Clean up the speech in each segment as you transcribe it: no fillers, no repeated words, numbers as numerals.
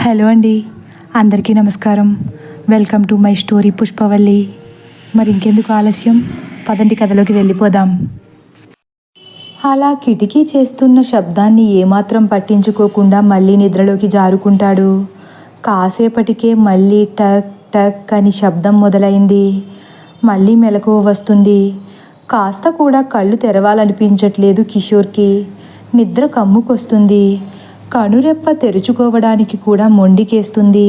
Hello అండి, అందరికీ నమస్కారం. Welcome to my story Pushpavalli. మరి ఇంకెందుకు ఆలస్యం, పదండి కథలోకి వెళ్ళిపోదాం. అలా కిటికీ చేస్తున్న శబ్దాన్ని ఏమాత్రం పట్టించుకోకుండా మళ్ళీ నిద్రలోకి జారుకుంటాడు. కాసేపటికే మళ్ళీ టక్ టక్ అని శబ్దం మొదలైంది. మళ్ళీ మెలకువ వస్తుంది. కాస్త కూడా కళ్ళు తెరవాలనిపించట్లేదు కిషోర్కి. నిద్ర కమ్ముకొస్తుంది. కనురెప్ప తెరుచుకోవడానికి కూడా మొండికేస్తుంది.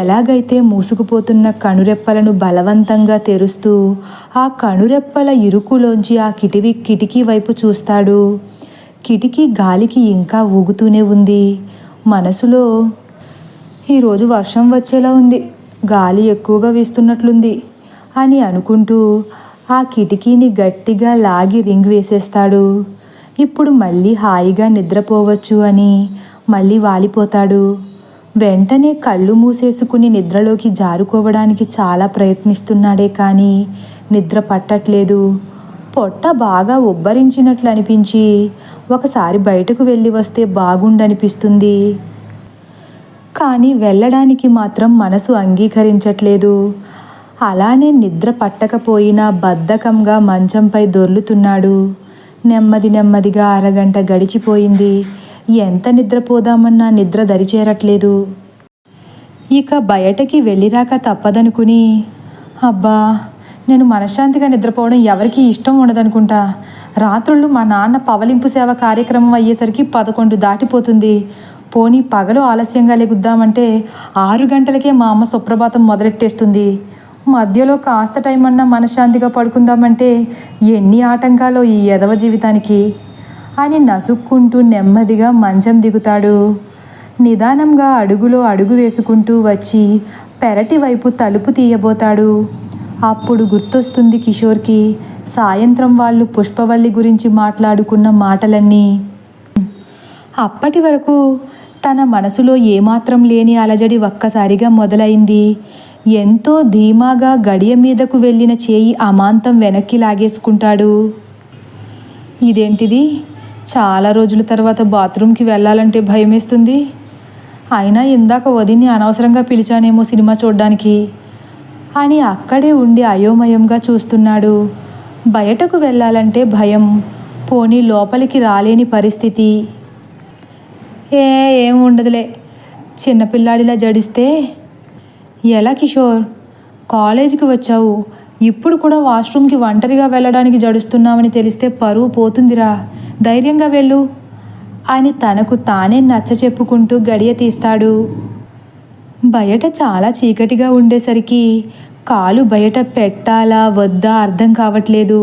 ఎలాగైతే మూసుకుపోతున్న కనురెప్పలను బలవంతంగా తెరుస్తూ ఆ కనురెప్పల ఇరుకులోంచి ఆ కిటికీ వైపు చూస్తాడు. కిటికీ గాలికి ఇంకా ఊగుతూనే ఉంది. మనసులో ఈరోజు వర్షం వచ్చేలా ఉంది, గాలి ఎక్కువగా వీస్తున్నట్లుంది అని అనుకుంటూ ఆ కిటికీని గట్టిగా లాగి రింగ్ వేసేస్తాడు. ఇప్పుడు మళ్ళీ హాయిగా నిద్రపోవచ్చు అని మళ్ళీ వాలిపోతాడు. వెంటనే కళ్ళు మూసేసుకుని నిద్రలోకి జారుకోవడానికి చాలా ప్రయత్నిస్తున్నాడే కానీ నిద్ర పట్టట్లేదు. పొట్ట బాగా ఉబ్బరించినట్లు అనిపించి ఒకసారి బయటకు వెళ్ళి వస్తే బాగుండనిపిస్తుంది. కానీ వెళ్ళడానికి మాత్రం మనసు అంగీకరించట్లేదు. అలానే నిద్ర పట్టకపోయినా బద్ధకంగా మంచంపై దొర్లుతున్నాడు. నెమ్మదిగా అరగంట గడిచిపోయింది. ఎంత నిద్రపోదామన్నా నిద్ర దరిచేరట్లేదు. ఇక బయటకి వెళ్ళిరాక తప్పదనుకుని, అబ్బా, నేను మనశ్శాంతిగా నిద్రపోవడం ఎవరికీ ఇష్టం ఉండదనుకుంటా. రాత్రుళ్ళు మా నాన్న పవలింపు సేవ కార్యక్రమం అయ్యేసరికి 11 దాటిపోతుంది. పోనీ పగలు ఆలస్యంగా లెగుద్దామంటే 6 గంటలకే మా అమ్మ సుప్రభాతం మొదలెట్టేస్తుంది. మధ్యలో కాస్త టైం అన్నా మనశ్శాంతిగా పడుకుందామంటే ఎన్ని ఆటంకాలో ఈ ఎదవ జీవితానికి అని నసుక్కుంటూ నెమ్మదిగా మంచం దిగుతాడు. నిదానంగా అడుగులో అడుగు వేసుకుంటూ వచ్చి పెరటి వైపు తలుపు తీయబోతాడు. అప్పుడు గుర్తొస్తుంది కిషోర్కి సాయంత్రం వాళ్ళు పుష్పవల్లి గురించి మాట్లాడుకున్న మాటలన్నీ. అప్పటి వరకు తన మనసులో ఏమాత్రం లేని అలజడి ఒక్కసారిగా మొదలైంది. ఎంతో ధీమాగా గడియ మీదకు వెళ్ళిన చేయి అమాంతం వెనక్కి లాగేసుకుంటాడు. ఇదేంటిది, చాలా రోజుల తర్వాత బాత్రూమ్కి వెళ్ళాలంటే భయమేస్తుంది. అయినా ఇందాక వదిన్ని అనవసరంగా పిలిచానేమో సినిమా చూడ్డానికి అని అక్కడే ఉండి అయోమయంగా చూస్తున్నాడు. బయటకు వెళ్ళాలంటే భయం, పోనీ లోపలికి రాలేని పరిస్థితి. ఏం ఉండదులే, చిన్నపిల్లాడిలా జడిస్తే ఎలా కిషోర్, కాలేజీకి వచ్చావు, ఇప్పుడు కూడా వాష్రూమ్కి ఒంటరిగా వెళ్ళడానికి జడుస్తున్నామని తెలిస్తే పరువు పోతుందిరా, ధైర్యంగా వెళ్ళు అని తనకు తానే నచ్చ చెప్పుకుంటూ గడియ తీస్తాడు. బయట చాలా చీకటిగా ఉండేసరికి కాలు బయట పెట్టాలా వద్దా అర్థం కావట్లేదు.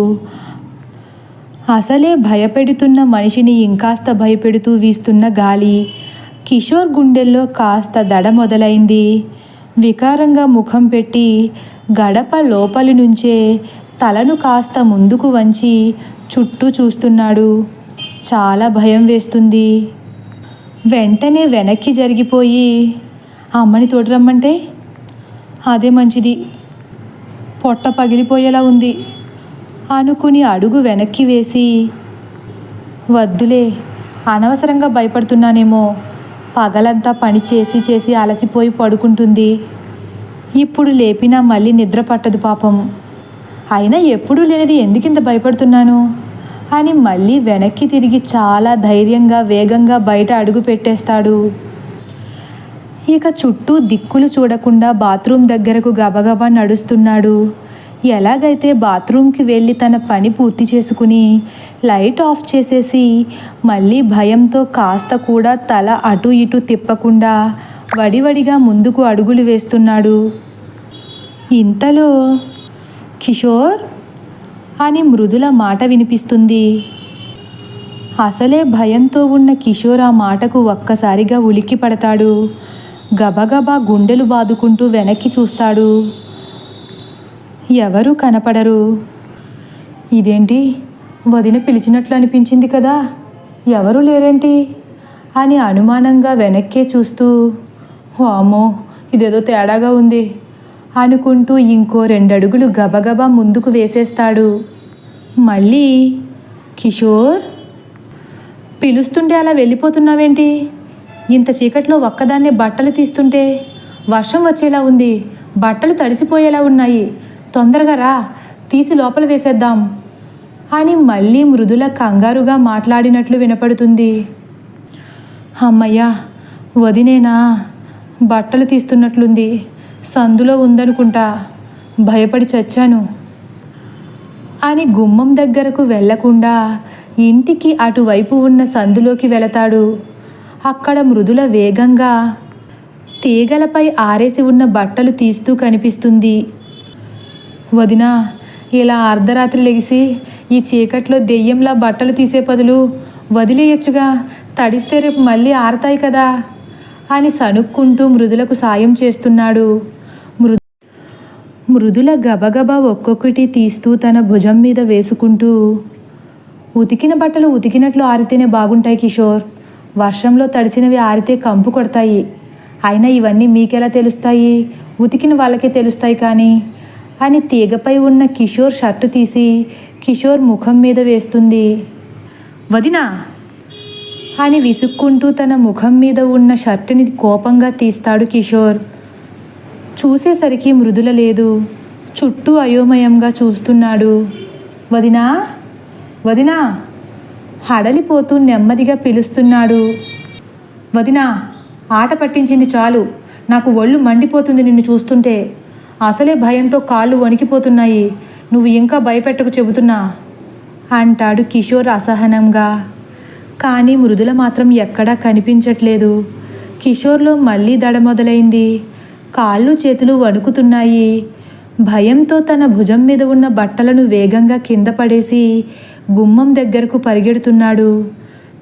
అసలే భయపెడుతున్న మనిషిని ఇంకాస్త భయపెడుతూ వీస్తున్న గాలి కిషోర్ గుండెల్లో కాస్త దడ మొదలైంది. వికారంగా ముఖం పెట్టి గడప లోపలి నుంచే తలను కాస్త ముందుకు వంచి చుట్టూ చూస్తున్నాడు. చాలా భయం వేస్తుంది. వెంటనే వెనక్కి జరిగిపోయి, అమ్మని తోడురమ్మంటే అదే మంచిది, పొట్ట పగిలిపోయేలా ఉంది అనుకుని అడుగు వెనక్కి వేసి, వద్దులే, అనవసరంగా భయపడుతున్నానేమో, పగలంతా పని చేసి అలసిపోయి పడుకుంటుంది. ఇప్పుడు లేపినా మళ్ళీ నిద్ర పట్టదు పాపం. అయినా ఎప్పుడూ లేనిది ఎందుకింత భయపడుతున్నాను అని మళ్ళీ వెనక్కి తిరిగి చాలా ధైర్యంగా వేగంగా బయట అడుగు పెట్టేస్తాడు. ఇక చుట్టూ దిక్కులు చూడకుండా బాత్రూమ్ దగ్గరకు గబగబా నడుస్తున్నాడు. ఎలాగైతే బాత్రూమ్కి వెళ్ళి తన పని పూర్తి చేసుకుని లైట్ ఆఫ్ చేసేసి మళ్ళీ భయంతో కాస్త కూడా తల అటు ఇటు తిప్పకుండా వడివడిగా ముందుకు అడుగులు వేస్తున్నాడు. ఇంతలో కిషోర్ అని మృదుల మాట వినిపిస్తుంది. అసలే భయంతో ఉన్న కిషోర్ ఆ మాటకు ఒక్కసారిగా ఉలిక్కి పడతాడు. గబగబా గుండెలు బాదుకుంటూ వెనక్కి చూస్తాడు. ఎవరూ కనపడరు. ఇదేంటి, వదిన పిలిచినట్లు అనిపించింది కదా, ఎవరూ లేరేంటి అని అనుమానంగా వెనక్కే చూస్తూ, వామ్మో, ఇదేదో తేడాగా ఉంది అనుకుంటూ ఇంకో 2 అడుగులు గబగబా ముందుకు వేసేస్తాడు. మళ్ళీ కిషోర్, పిలుస్తుంటే అలా వెళ్ళిపోతున్నావేంటి ఇంత చీకట్లో ఒక్కదాన్నే బట్టలు తీస్తుంటే వర్షం వచ్చేలా ఉంది, బట్టలు తడిసిపోయేలా ఉన్నాయి, తొందరగా రా, తీసి లోపల వేసేద్దాం అని మళ్ళీ మృదుల కంగారుగా మాట్లాడినట్లు వినపడుతుంది. అమ్మయ్యా, వదినేనా? బట్టలు తీస్తున్నట్లుంది, సందులో ఉందనుకుంటా, భయపడి చచ్చాను అని గుమ్మం దగ్గరకు వెళ్లకుండా ఇంటికి అటువైపు ఉన్న సందులోకి వెళతాడు. అక్కడ మృదుల వేగంగా తీగలపై ఆరేసి ఉన్న బట్టలు తీస్తూ కనిపిస్తుంది. వదినా, ఇలా అర్ధరాత్రి లెగిసి ఈ చీకట్లో దెయ్యంలా బట్టలు తీసే బదులు వదిలేయచ్చుగా, తడిస్తే రేపు మళ్ళీ ఆరతాయి కదా అని సణుక్కుంటూ మృదులకు సాయం చేస్తున్నాడు. మృదుల గబగబా ఒక్కొక్కటి తీస్తూ తన భుజం మీద వేసుకుంటూ, ఉతికిన బట్టలు ఉతికినట్లు ఆరితేనే బాగుంటాయి కిషోర్, వర్షంలో తడిసినవి ఆరితే కంపు కొడతాయి, అయినా ఇవన్నీ మీకెలా తెలుస్తాయి, ఉతికిన వాళ్ళకే తెలుస్తాయి కానీ అని తీగపై ఉన్న కిషోర్ షర్టు తీసి కిషోర్ ముఖం మీద వేస్తుంది. వదినా అని విసుక్కుంటూ తన ముఖం మీద ఉన్న షర్టుని కోపంగా తీస్తాడు కిషోర్. చూసేసరికి మృదుల లేదు, చుట్టూ అయోమయంగా చూస్తున్నాడు. వదినా, వదినా హడలిపోతూ నెమ్మదిగా పిలుస్తున్నాడు. వదినా, ఆట పట్టించింది చాలు, నాకు ఒళ్ళు మండిపోతుంది నిన్ను చూస్తుంటే, అసలే భయంతో కాళ్ళు వణికిపోతున్నాయి, నువ్వు ఇంకా భయపెట్టకు చెబుతున్నా అంటాడు కిషోర్ అసహనంగా. కానీ మృదుల మాత్రం ఎక్కడా కనిపించట్లేదు. కిషోర్లో మళ్ళీ దడ మొదలైంది, కాళ్ళు చేతులు వణుకుతున్నాయి. భయంతో తన భుజం మీద ఉన్న బట్టలను వేగంగా కింద పడేసి గుమ్మం దగ్గరకు పరిగెడుతున్నాడు.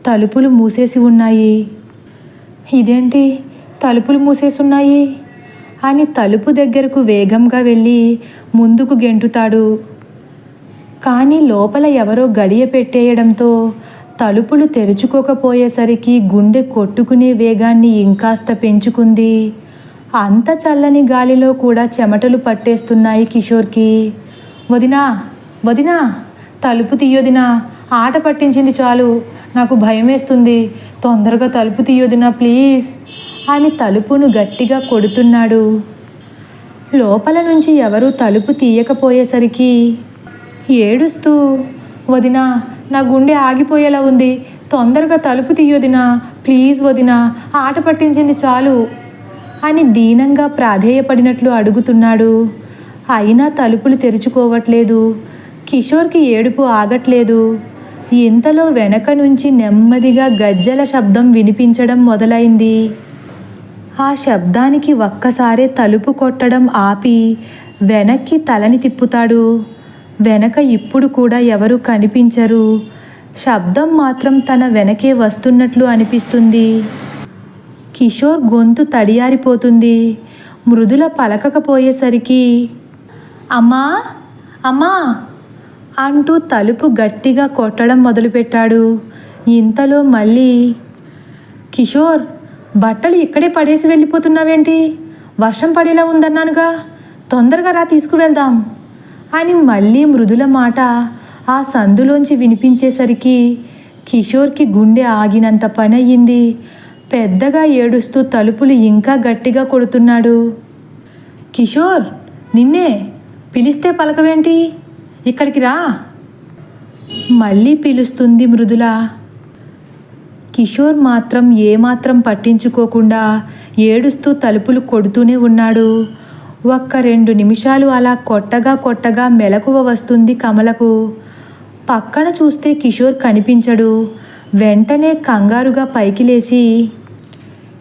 తలుపులు మూసేసి ఉన్నాయి. ఇదేంటి, తలుపులు మూసేసున్నాయి అని తలుపు దగ్గరకు వేగంగా వెళ్ళి ముందుకు గెంటుతాడు. కానీ లోపల ఎవరో గడియ పెట్టేయడంతో తలుపులు తెరుచుకోకపోయేసరికి గుండె కొట్టుకునే వేగాన్ని ఇంకాస్త పెంచుకుంది. అంత చల్లని గాలిలో కూడా చెమటలు పట్టేస్తున్నాయి కిషోర్కి. వదినా, వదినా తలుపు తీయొదినా, ఆట పట్టించింది చాలు, నాకు భయం వేస్తుంది, తొందరగా తలుపు తీయొదినా ప్లీజ్ అని తలుపును గట్టిగా కొడుతున్నాడు. లోపల నుంచి ఎవరూ తలుపు తీయకపోయేసరికి ఏడుస్తూ, వదినా నా గుండె ఆగిపోయేలా ఉంది, తొందరగా తలుపు తీయొదినా ప్లీజ్, వదినా ఆట పట్టించింది చాలు అని దీనంగా ప్రాధేయపడినట్లు అడుగుతున్నాడు. అయినా తలుపులు తెరుచుకోవట్లేదు. కిషోర్కి ఏడుపు ఆగట్లేదు. ఇంతలో వెనక నుంచి నెమ్మదిగా గజ్జల శబ్దం వినిపించడం మొదలైంది. ఆ శబ్దానికి ఒక్కసారే తలుపు కొట్టడం ఆపి వెనక్కి తలని తిప్పుతాడు. వెనక ఇప్పుడు కూడా ఎవరు కనిపించరు. శబ్దం మాత్రం తన వెనకే వస్తున్నట్లు అనిపిస్తుంది. కిషోర్ గొంతు తడియారిపోతుంది. మృదుల పలకకపోయేసరికి అమ్మా, అమ్మా అంటూ తలుపు గట్టిగా కొట్టడం మొదలుపెట్టాడు. ఇంతలో మళ్ళీ, కిషోర్ బట్టలు ఇక్కడే పడేసి వెళ్ళిపోతున్నావేంటి, వర్షం పడేలా ఉందన్నానుగా, తొందరగా రా తీసుకువెళ్దాం అని మళ్ళీ మృదుల మాట ఆ సందులోంచి వినిపించేసరికి కిషోర్కి గుండె ఆగినంత పని అయ్యింది. పెద్దగా ఏడుస్తూ తలుపులు ఇంకా గట్టిగా కొడుతున్నాడు. కిషోర్, నిన్నే, పిలిస్తే పలకవేంటి, ఇక్కడికి రా మళ్ళీ పిలుస్తుంది మృదుల. కిషోర్ మాత్రం ఏమాత్రం పట్టించుకోకుండా ఏడుస్తూ తలుపులు కొడుతూనే ఉన్నాడు. 1-2 నిమిషాలు అలా కొట్టగా మెలకువ వస్తుంది కమలకు. పక్కన చూస్తే కిషోర్ కనిపించడు. వెంటనే కంగారుగా పైకి లేచి,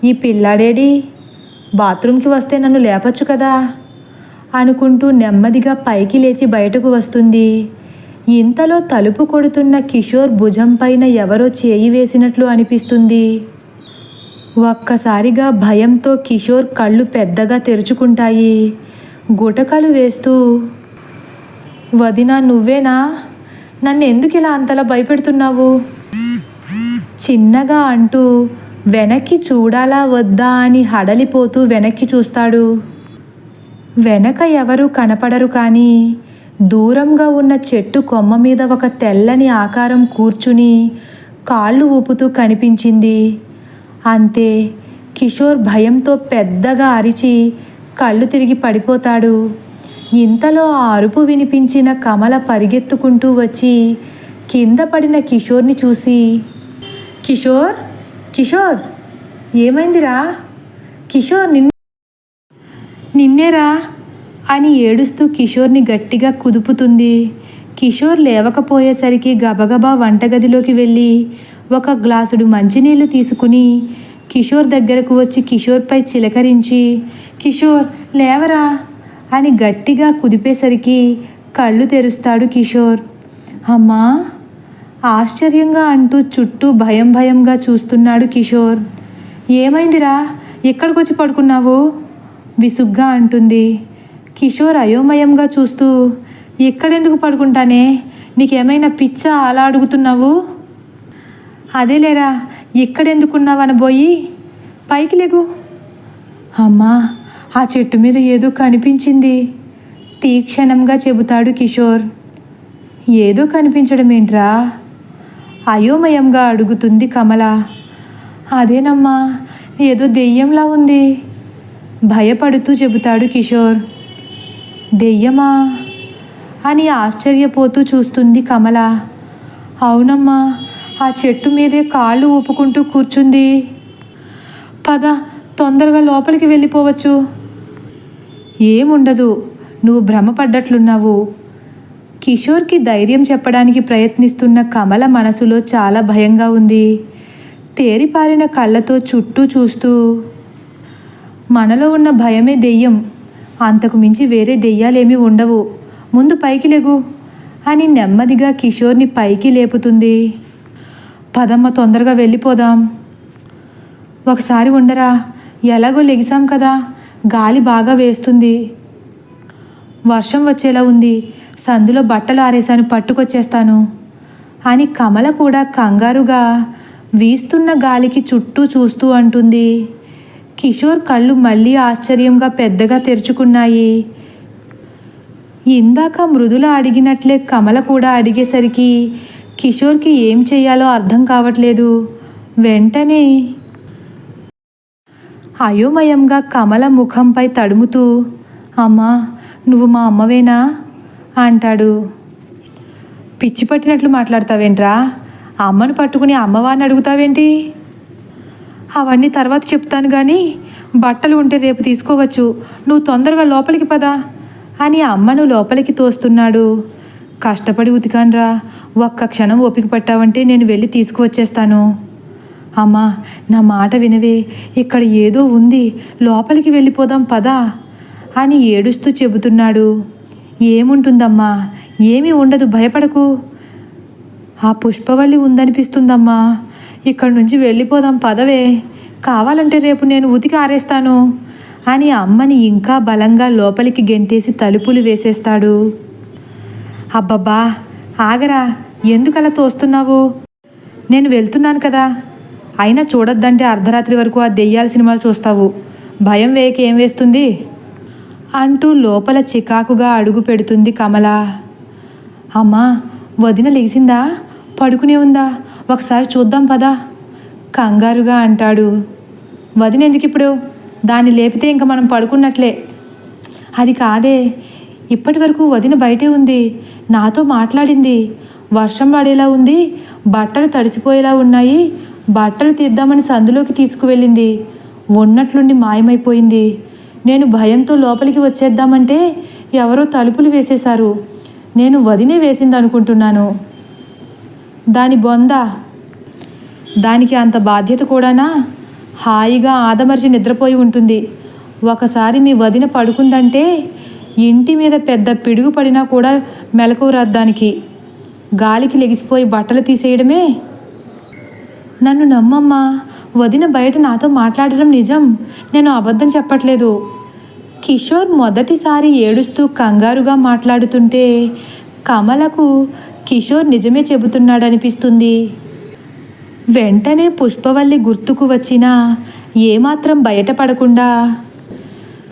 ఈ పిల్లాడేడి, బాత్రూంకి వస్తే నన్ను లేపచ్చు కదా అనుకుంటూ నెమ్మదిగా పైకి లేచి బయటకు వస్తుంది. ఇంతలో తలుపు కొడుతున్న కిషోర్ భుజం పైన ఎవరో చేయి వేసినట్లు అనిపిస్తుంది. ఒక్కసారిగా భయంతో కిషోర్ కళ్ళు పెద్దగా తెరుచుకుంటాయి. గుటకలు వేస్తూ, వదినా నువ్వేనా, నన్ను ఎందుకు ఇలా అంతలా భయపెడుతున్నావు చిన్నగా అంటూ వెనక్కి చూడాలా వద్దా అని హడలిపోతూ వెనక్కి చూస్తాడు. వెనక ఎవరూ కనపడరు. కానీ దూరంగా ఉన్న చెట్టు కొమ్మ మీద ఒక తెల్లని ఆకారం కూర్చుని కాళ్ళు ఊపుతూ కనిపించింది. అంతే, కిషోర్ భయంతో పెద్దగా అరిచి కళ్ళు తిరిగి పడిపోతాడు. ఇంతలో ఆ అరుపు వినిపించిన కమల పరిగెత్తుకుంటూ వచ్చి కింద పడిన కిషోర్ని చూసి, కిషోర్, కిషోర్, ఏమైందిరా? కిషోర్, నిన్నేరా అని ఏడుస్తూ కిషోర్ని గట్టిగా కుదుపుతుంది. కిషోర్ లేవకపోయేసరికి గబగబా వంటగదిలోకి వెళ్ళి ఒక గ్లాసుడు మంచినీళ్లు తీసుకుని కిషోర్ దగ్గరకు వచ్చి కిషోర్పై చిలకరించి, కిషోర్ లేవరా అని గట్టిగా కుదిపేసరికి కళ్ళు తెరుస్తాడు కిషోర్. అమ్మా, ఆశ్చర్యంగా అంటూ చుట్టూ భయం భయంగా చూస్తున్నాడు కిషోర్. ఏమైందిరా, ఎక్కడికి వచ్చి పడుకున్నావు? విసుగ్గా అంటుంది. కిషోర్ అయోమయంగా చూస్తూ, ఎక్కడెందుకు పడుకుంటానే, నీకేమైనా పిచ్చా అలా అడుగుతున్నావు? అదేలేరా, ఎక్కడెందుకున్నావు అనబోయి పైకి లేగు. అమ్మా, ఆ చెట్టు మీద ఏదో కనిపించింది తీక్షణంగా చెబుతాడు కిషోర్. ఏదో కనిపించడం ఏంట్రా? అయోమయంగా అడుగుతుంది కమల. అదేనమ్మా, ఏదో దెయ్యంలా ఉంది భయపడుతూ చెబుతాడు కిషోర్. దెయ్యమా అని ఆశ్చర్యపోతూ చూస్తుంది కమల. అవునమ్మా, ఆ చెట్టు మీదే కాళ్ళు ఊపుకుంటూ కూర్చుంది. పద, తొందరగా లోపలికి వెళ్ళిపోవచ్చు. ఏముండదు, నువ్వు భ్రమపడ్డట్లున్నావు. కిషోర్కి ధైర్యం చెప్పడానికి ప్రయత్నిస్తున్న కమల మనసులో చాలా భయంగా ఉంది. తేరిపారిన కళ్ళతో చుట్టూ చూస్తూ, మనలో ఉన్న భయమే దెయ్యం, అంతకు మించి వేరే దెయ్యాలేమీ ఉండవు, ముందు పైకి లేగు అని నెమ్మదిగా కిషోర్ని పైకి లేపుతుంది. పదమ్మ, తొందరగా వెళ్ళిపోదాం. ఒకసారి ఉండరా, ఎలాగో లెగిసాం కదా, గాలి బాగా వేస్తుంది, వర్షం వచ్చేలా ఉంది, సందులో బట్టలు ఆరేసాను, పట్టుకొచ్చేస్తాను అని కమల కూడా కంగారుగా వీస్తున్న గాలికి చుట్టూ చూస్తూ అంటుంది. కిషోర్ కళ్ళు మళ్ళీ ఆశ్చర్యంగా పెద్దగా తెరుచుకున్నాయి. ఇందాక మృదుల అడిగినట్లే కమల కూడా అడిగేసరికి కిషోర్కి ఏం చేయాలో అర్థం కావట్లేదు. వెంటనే అయోమయంగా కమల ముఖంపై తడుముతూ, అమ్మా, నువ్వు మా అమ్మవేనా అంటాడు. పిచ్చి పట్టినట్లు మాట్లాడతావేంట్రా? అమ్మను పట్టుకుని అమ్మవారిని అడుగుతావేంటి? అవన్నీ తర్వాత చెప్తాను కానీ బట్టలు ఉంటే రేపు తీసుకోవచ్చు, నువ్వు తొందరగా లోపలికి పదా అని అమ్మను లోపలికి తోస్తున్నాడు. కష్టపడి ఉతికాన్రా, ఒక్క క్షణం ఓపిక పట్టావంటే నేను వెళ్ళి తీసుకువచ్చేస్తాను. అమ్మా, నా మాట వినవే, ఇక్కడ ఏదో ఉంది, లోపలికి వెళ్ళిపోదాం పదా అని ఏడుస్తూ చెబుతున్నాడు. ఏముంటుందమ్మా, ఏమీ ఉండదు, భయపడకు. ఆ పుష్పవల్లి ఉందనిపిస్తుందమ్మా, ఇక్కడి నుంచి వెళ్ళిపోదాం పదవే, కావాలంటే రేపు నేను ఉతికి ఆరేస్తాను అని అమ్మని ఇంకా బలంగా లోపలికి గెంటేసి తలుపులు వేసేస్తాడు. అబ్బబ్బా, ఆగరా, ఎందుకలా తోస్తున్నావు? నేను వెళ్తున్నాను కదా, అయినా చూడొద్దంటే అర్ధరాత్రి వరకు ఆ దెయ్యాల సినిమాలు చూస్తావు, భయం వేయక ఏం వేస్తుంది అంటూ లోపల చికాకుగా అడుగు పెడుతుంది కమల. అమ్మా, వదిన లేచిందా, పడుకునే ఉందా, ఒకసారి చూద్దాం పదా కంగారుగా అంటాడు. వదిన ఎందుకు ఇప్పుడు? దాన్ని లేపితే ఇంక మనం పడుకున్నట్లే. అది కాదే, ఇప్పటి వరకు వదిన బయటే ఉంది, నాతో మాట్లాడింది, వర్షం పడేలా ఉంది, బట్టలు తడిసిపోయేలా ఉన్నాయి, బట్టలు తీద్దామని సందులోకి తీసుకువెళ్ళింది, ఉన్నట్లుండి మాయమైపోయింది. నేను భయంతో లోపలికి వచ్చేద్దామంటే ఎవరో తలుపులు వేసేశారు, నేను వదినే వేసింది అనుకుంటున్నాను. దాని బొంద, దానికి అంత బాధ్యత కూడానా? హాయిగా ఆదమర్చి నిద్రపోయి ఉంటుంది. ఒకసారి మీ వదిన పడుకుందంటే ఇంటి మీద పెద్ద పిడుగు పడినా కూడా మెలకువ రాదు దానికి, గాలికి లెగిసిపోయి బట్టలు తీసేయడమే. నన్ను నమ్మమ్మా, వదిన బయట నాతో మాట్లాడడం నిజం, నేను అబద్ధం చెప్పట్లేదు. కిషోర్ మొదటిసారి ఏడుస్తూ కంగారుగా మాట్లాడుతుంటే కమలకు కిషోర్ నిజమే చెబుతున్నాడనిపిస్తుంది. వెంటనే పుష్పవల్లి గుర్తుకు వచ్చినా ఏమాత్రం బయటపడకుండా,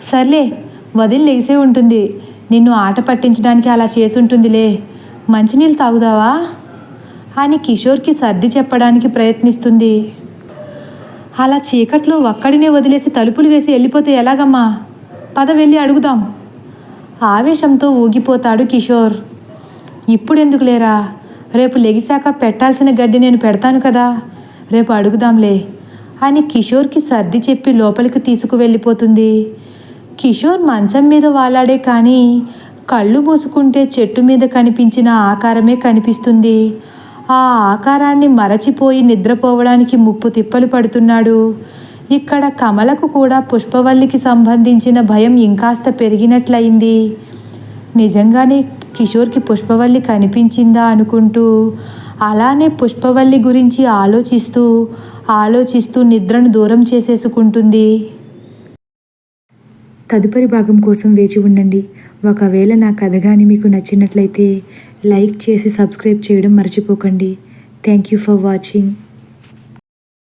సర్లే, వదిలి లేసే ఉంటుంది, నిన్ను ఆట పట్టించడానికి అలా చేసుంటుందిలే, మంచినీళ్ళు తాగుదావా అని కిషోర్కి సర్ది చెప్పడానికి ప్రయత్నిస్తుంది. అలా చీకట్లో ఒక్కడినే వదిలేసి తలుపులు వేసి వెళ్ళిపోతే ఎలాగమ్మా? పద వెళ్ళి అడుగుదాం. ఆవేశంతో ఊగిపోతాడు కిషోర్. ఇప్పుడెందుకు లేరా, రేపు లెగిశాక పెట్టాల్సిన గడ్డి నేను పెడతాను కదా, రేపు అడుగుదాంలే అని కిషోర్కి సర్ది చెప్పి లోపలికి తీసుకువెళ్ళిపోతుంది. కిషోర్ మంచం మీద వాలాడే కానీ కళ్ళు మూసుకుంటే చెట్టు మీద కనిపించిన ఆకారమే కనిపిస్తుంది. ఆ ఆకారాన్ని మరచిపోయి నిద్రపోవడానికి ముప్పు తిప్పలు పడుతున్నాడు. ఇక్కడ కమలకు కూడా పుష్పవల్లికి సంబంధించిన భయం ఇంకాస్త పెరిగినట్లయింది. నిజంగానే కిషోర్కి పుష్పవల్లి కనిపించిందా అనుకుంటూ అలానే పుష్పవల్లి గురించి ఆలోచిస్తూ నిద్రను దూరం చేసేసుకుంటుంది. తదుపరి భాగం కోసం వేచి ఉండండి. ఒకవేళ నా కథ కానీ మీకు నచ్చినట్లయితే లైక్ చేసి సబ్స్క్రైబ్ చేయడం మర్చిపోకండి. Thank you for watching.